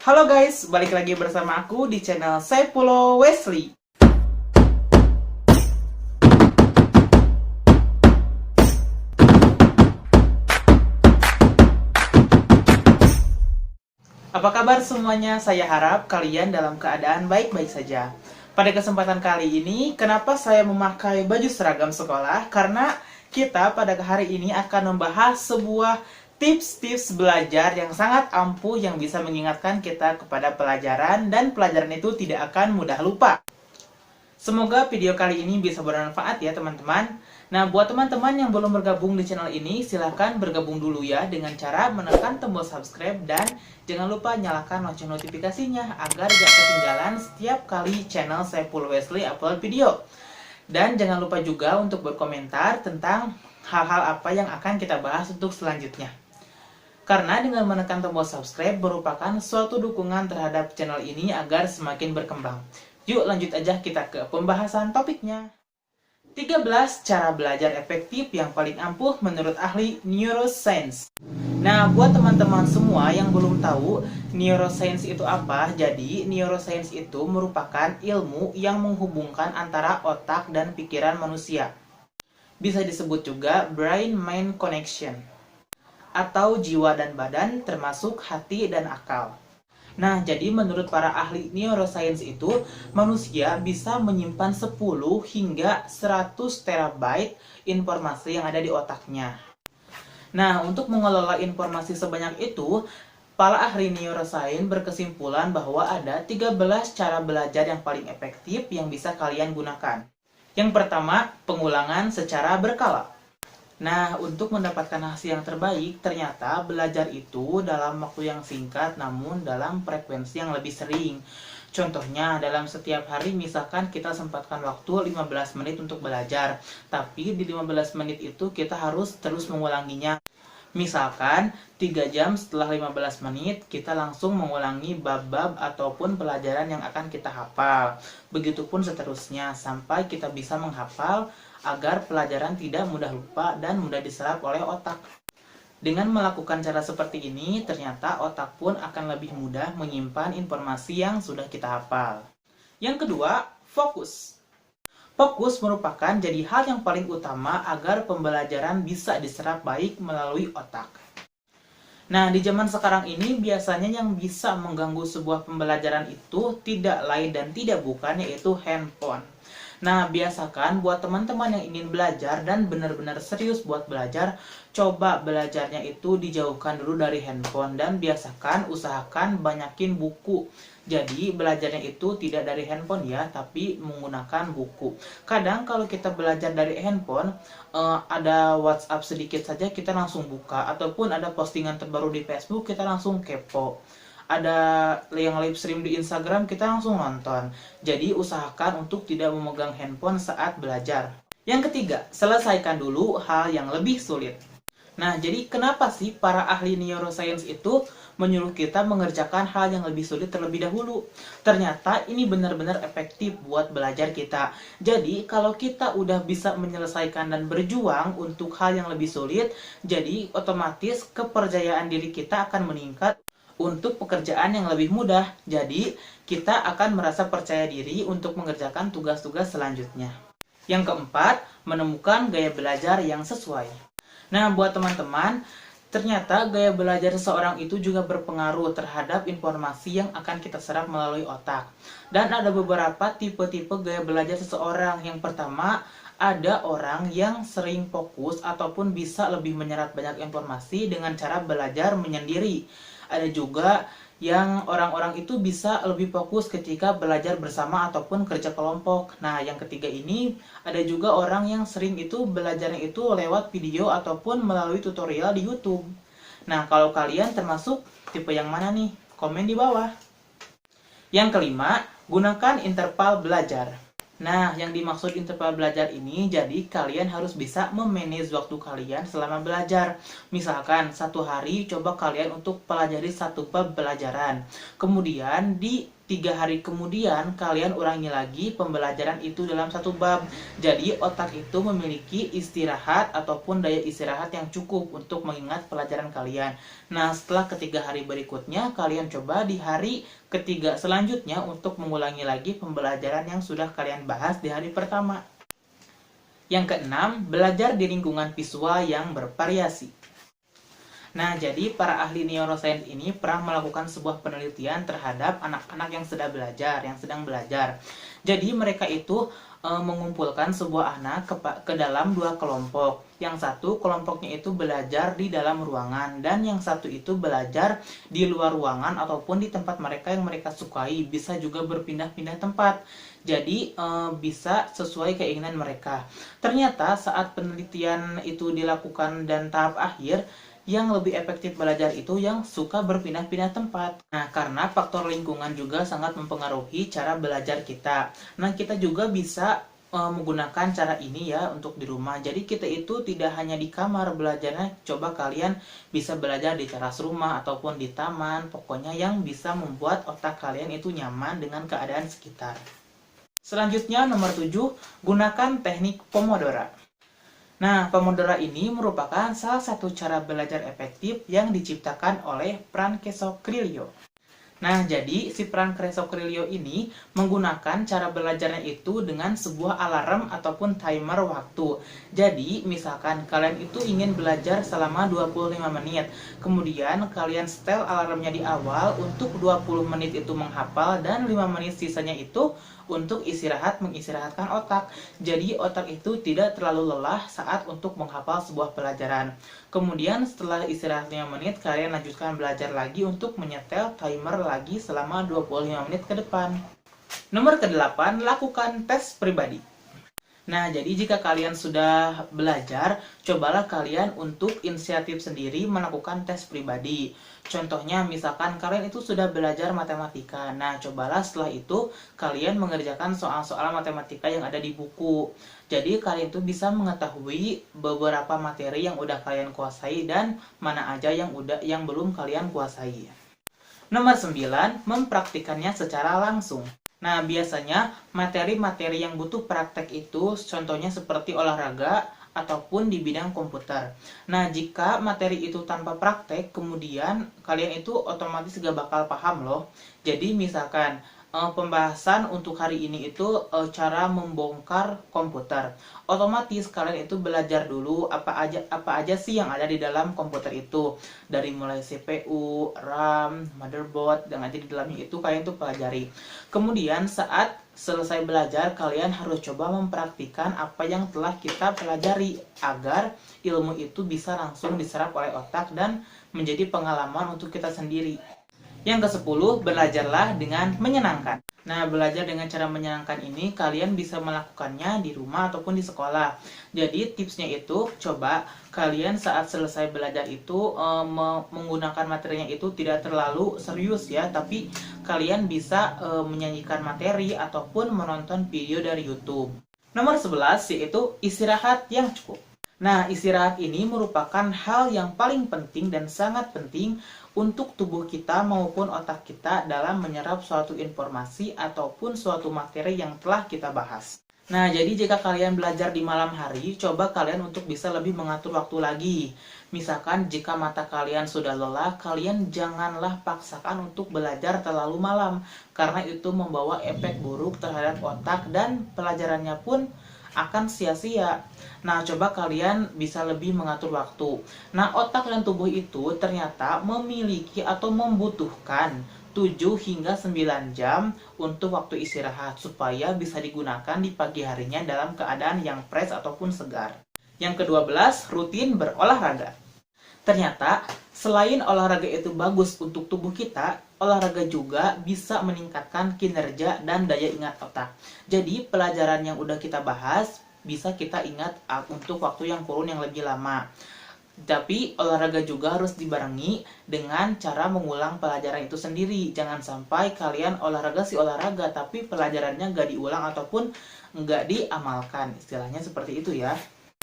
Halo guys, balik lagi bersama aku di channel Saifullah Wesley. Apa kabar semuanya? Saya harap kalian dalam keadaan baik-baik saja. Pada kesempatan kali ini, kenapa saya memakai baju seragam sekolah? Karena kita pada hari ini akan membahas sebuah tips-tips belajar yang sangat ampuh yang bisa mengingatkan kita kepada pelajaran dan pelajaran itu tidak akan mudah lupa. Semoga video kali ini bisa bermanfaat ya teman-teman. Nah, buat teman-teman yang belum bergabung di channel ini, silahkan bergabung dulu ya dengan cara menekan tombol subscribe dan jangan lupa nyalakan lonceng notifikasinya agar gak ketinggalan setiap kali channel Saifullah Wesley upload video. Dan jangan lupa juga untuk berkomentar tentang hal-hal apa yang akan kita bahas untuk selanjutnya. Karena dengan menekan tombol subscribe merupakan suatu dukungan terhadap channel ini agar semakin berkembang. Yuk lanjut aja kita ke pembahasan topiknya. 13 cara belajar efektif yang paling ampuh menurut ahli neuroscience. Nah, buat teman-teman semua yang belum tahu neuroscience itu apa, jadi neuroscience itu merupakan ilmu yang menghubungkan antara otak dan pikiran manusia. Bisa disebut juga brain-mind connection, atau jiwa dan badan termasuk hati dan akal. Nah, jadi menurut para ahli neuroscience itu, manusia bisa menyimpan 10 hingga 100 terabyte informasi yang ada di otaknya. Nah, untuk mengelola informasi sebanyak itu, para ahli neuroscience berkesimpulan bahwa ada 13 cara belajar yang paling efektif yang bisa kalian gunakan. Yang pertama, pengulangan secara berkala. Nah, untuk mendapatkan hasil yang terbaik, ternyata belajar itu dalam waktu yang singkat namun dalam frekuensi yang lebih sering. Contohnya, dalam setiap hari misalkan kita sempatkan waktu 15 menit untuk belajar, tapi di 15 menit itu kita harus terus mengulanginya. Misalkan 3 jam setelah 15 menit kita langsung mengulangi bab-bab ataupun pelajaran yang akan kita hafal. Begitupun seterusnya sampai kita bisa menghafal agar pelajaran tidak mudah lupa dan mudah diserap oleh otak. Dengan melakukan cara seperti ini, ternyata otak pun akan lebih mudah menyimpan informasi yang sudah kita hafal. Yang kedua, fokus. Fokus merupakan jadi hal yang paling utama agar pembelajaran bisa diserap baik melalui otak. Nah, di zaman sekarang ini biasanya yang bisa mengganggu sebuah pembelajaran itu tidak lain dan tidak bukan yaitu handphone. Nah, biasakan buat teman-teman yang ingin belajar dan benar-benar serius buat belajar, coba belajarnya itu dijauhkan dulu dari handphone dan biasakan usahakan banyakin buku. Jadi, belajarnya itu tidak dari handphone ya, tapi menggunakan buku. Kadang kalau kita belajar dari handphone, ada WhatsApp sedikit saja kita langsung buka, ataupun ada postingan terbaru di Facebook kita langsung kepo. Ada yang live stream di Instagram kita langsung nonton. Jadi usahakan untuk tidak memegang handphone saat belajar. Yang ketiga, selesaikan dulu hal yang lebih sulit. Nah, jadi kenapa sih para ahli neuroscience itu menyuruh kita mengerjakan hal yang lebih sulit terlebih dahulu? Ternyata ini benar-benar efektif buat belajar kita. Jadi, kalau kita udah bisa menyelesaikan dan berjuang untuk hal yang lebih sulit, jadi otomatis kepercayaan diri kita akan meningkat untuk pekerjaan yang lebih mudah. Jadi, kita akan merasa percaya diri untuk mengerjakan tugas-tugas selanjutnya. Yang keempat, menemukan gaya belajar yang sesuai. Nah, buat teman-teman, ternyata gaya belajar seseorang itu juga berpengaruh terhadap informasi yang akan kita serap melalui otak. Dan ada beberapa tipe-tipe gaya belajar seseorang. Yang pertama, ada orang yang sering fokus ataupun bisa lebih menyerap banyak informasi dengan cara belajar menyendiri. Ada juga yang orang-orang itu bisa lebih fokus ketika belajar bersama ataupun kerja kelompok. Nah, yang ketiga ini ada juga orang yang sering itu belajarnya itu lewat video ataupun melalui tutorial di YouTube. Nah, kalau kalian termasuk tipe yang mana nih? Komen di bawah. Yang kelima, gunakan interval belajar. Nah, yang dimaksud interval belajar ini, jadi kalian harus bisa memanage waktu kalian selama belajar. Misalkan, satu hari coba kalian untuk pelajari satu bab pelajaran. Kemudian di 3 hari kemudian kalian ulangi lagi pembelajaran itu dalam satu bab. Jadi otak itu memiliki istirahat ataupun daya istirahat yang cukup untuk mengingat pelajaran kalian. Nah, setelah ketiga hari berikutnya, kalian coba di hari ketiga selanjutnya untuk mengulangi lagi pembelajaran yang sudah kalian bahas di hari pertama. Yang keenam, belajar di lingkungan visual yang bervariasi. Nah, jadi para ahli neuroscience ini pernah melakukan sebuah penelitian terhadap anak-anak yang sedang belajar. Jadi mereka itu mengumpulkan sebuah anak ke dalam 2 kelompok. Yang satu kelompoknya itu belajar di dalam ruangan dan yang satu itu belajar di luar ruangan ataupun di tempat mereka yang mereka sukai. Bisa juga berpindah-pindah tempat. Jadi bisa sesuai keinginan mereka. Ternyata saat penelitian itu dilakukan dan tahap akhir, yang lebih efektif belajar itu yang suka berpindah-pindah tempat. Nah, karena faktor lingkungan juga sangat mempengaruhi cara belajar kita. Nah, kita juga bisa menggunakan cara ini ya untuk di rumah. Jadi kita itu tidak hanya di kamar belajarnya, coba kalian bisa belajar di teras rumah ataupun di taman. Pokoknya yang bisa membuat otak kalian itu nyaman dengan keadaan sekitar. Selanjutnya nomor 7, gunakan teknik Pomodoro. Nah, Pomodoro ini merupakan salah satu cara belajar efektif yang diciptakan oleh Francesco Cirillo. Nah, jadi si Francesco Cirillo ini menggunakan cara belajarnya itu dengan sebuah alarm ataupun timer waktu. Jadi, misalkan kalian itu ingin belajar selama 25 menit. Kemudian kalian setel alarmnya di awal untuk 20 menit itu menghafal dan 5 menit sisanya itu untuk mengistirahatkan otak. Jadi otak itu tidak terlalu lelah saat untuk menghafal sebuah pelajaran. Kemudian setelah istirahat 5 menit, kalian lanjutkan belajar lagi untuk menyetel timer lagi selama 25 menit ke depan. Nomor ke-8, lakukan tes pribadi. Nah, jadi jika kalian sudah belajar, cobalah kalian untuk inisiatif sendiri melakukan tes pribadi. Contohnya, misalkan kalian itu sudah belajar matematika. Nah, cobalah setelah itu kalian mengerjakan soal-soal matematika yang ada di buku. Jadi, kalian itu bisa mengetahui beberapa materi yang udah kalian kuasai dan mana aja yang belum kalian kuasai. Nomor 9, mempraktikannya secara langsung. Nah, biasanya materi-materi yang butuh praktek itu contohnya seperti olahraga ataupun di bidang komputer. Nah, jika materi itu tanpa praktek, kemudian kalian itu otomatis gak bakal paham loh. Jadi misalkan pembahasan untuk hari ini itu cara membongkar komputer. Otomatis kalian itu belajar dulu apa aja sih yang ada di dalam komputer itu. Dari mulai CPU, RAM, motherboard, yang ada di dalamnya itu kalian tuh pelajari. Kemudian saat selesai belajar, kalian harus coba mempraktikkan apa yang telah kita pelajari agar ilmu itu bisa langsung diserap oleh otak dan menjadi pengalaman untuk kita sendiri. Yang ke-10, belajarlah dengan menyenangkan. Nah, belajar dengan cara menyenangkan ini kalian bisa melakukannya di rumah ataupun di sekolah. Jadi tipsnya itu, coba kalian saat selesai belajar itu menggunakan materinya itu tidak terlalu serius ya, tapi kalian bisa menyanyikan materi ataupun menonton video dari YouTube. Nomor 11 yaitu istirahat yang cukup. Nah, istirahat ini merupakan hal yang paling penting dan sangat penting untuk tubuh kita maupun otak kita dalam menyerap suatu informasi ataupun suatu materi yang telah kita bahas. Nah, jadi jika kalian belajar di malam hari, coba kalian untuk bisa lebih mengatur waktu lagi. Misalkan jika mata kalian sudah lelah, kalian janganlah paksakan untuk belajar terlalu malam, karena itu membawa efek buruk terhadap otak dan pelajarannya pun akan sia-sia. Nah, coba kalian bisa lebih mengatur waktu. Nah, otak dan tubuh itu ternyata memiliki atau membutuhkan 7 hingga 9 jam untuk waktu istirahat supaya bisa digunakan di pagi harinya dalam keadaan yang fresh ataupun segar. Yang ke-12, rutin berolahraga. Ternyata, selain olahraga itu bagus untuk tubuh kita, olahraga juga bisa meningkatkan kinerja dan daya ingat otak. Jadi, pelajaran yang udah kita bahas bisa kita ingat untuk waktu yang kurun yang lebih lama. Tapi, olahraga juga harus dibarengi dengan cara mengulang pelajaran itu sendiri. Jangan sampai kalian olahraga tapi pelajarannya nggak diulang ataupun nggak diamalkan. Istilahnya seperti itu ya.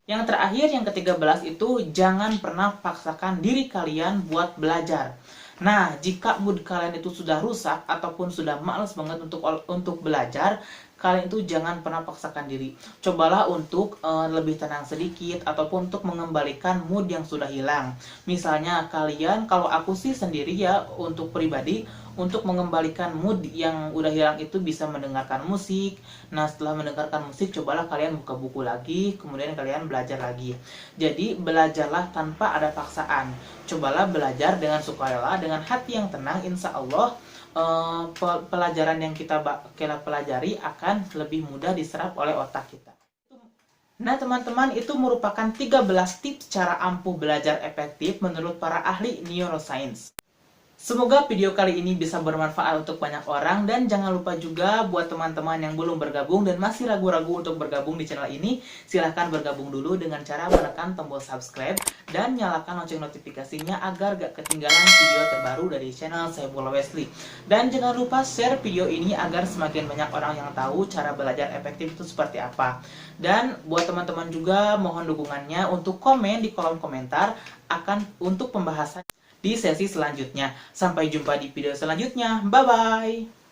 Yang terakhir, yang ke-13 itu jangan pernah paksakan diri kalian buat belajar. Nah, jika mood kalian itu sudah rusak ataupun sudah malas banget untuk belajar, kalian itu jangan pernah paksakan diri. Cobalah untuk lebih tenang sedikit ataupun untuk mengembalikan mood yang sudah hilang. Misalnya kalian, kalau aku sih sendiri ya untuk pribadi, untuk mengembalikan mood yang udah hilang itu bisa mendengarkan musik. Nah, setelah mendengarkan musik, cobalah kalian buka buku lagi, kemudian kalian belajar lagi. Jadi, belajarlah tanpa ada paksaan. Cobalah belajar dengan sukarela, dengan hati yang tenang, insya Allah pelajaran yang kita pelajari akan lebih mudah diserap oleh otak kita. Nah teman-teman, itu merupakan 13 tips cara ampuh belajar efektif menurut para ahli neuroscience. Semoga video kali ini bisa bermanfaat untuk banyak orang, dan jangan lupa juga buat teman-teman yang belum bergabung dan masih ragu-ragu untuk bergabung di channel ini, silahkan bergabung dulu dengan cara menekan tombol subscribe dan nyalakan lonceng notifikasinya agar gak ketinggalan video terbaru dari channel Saifullah Wesley. Dan jangan lupa share video ini agar semakin banyak orang yang tahu cara belajar efektif itu seperti apa. Dan buat teman-teman juga mohon dukungannya untuk komen di kolom komentar untuk pembahasan di sesi selanjutnya. Sampai jumpa di video selanjutnya. Bye-bye!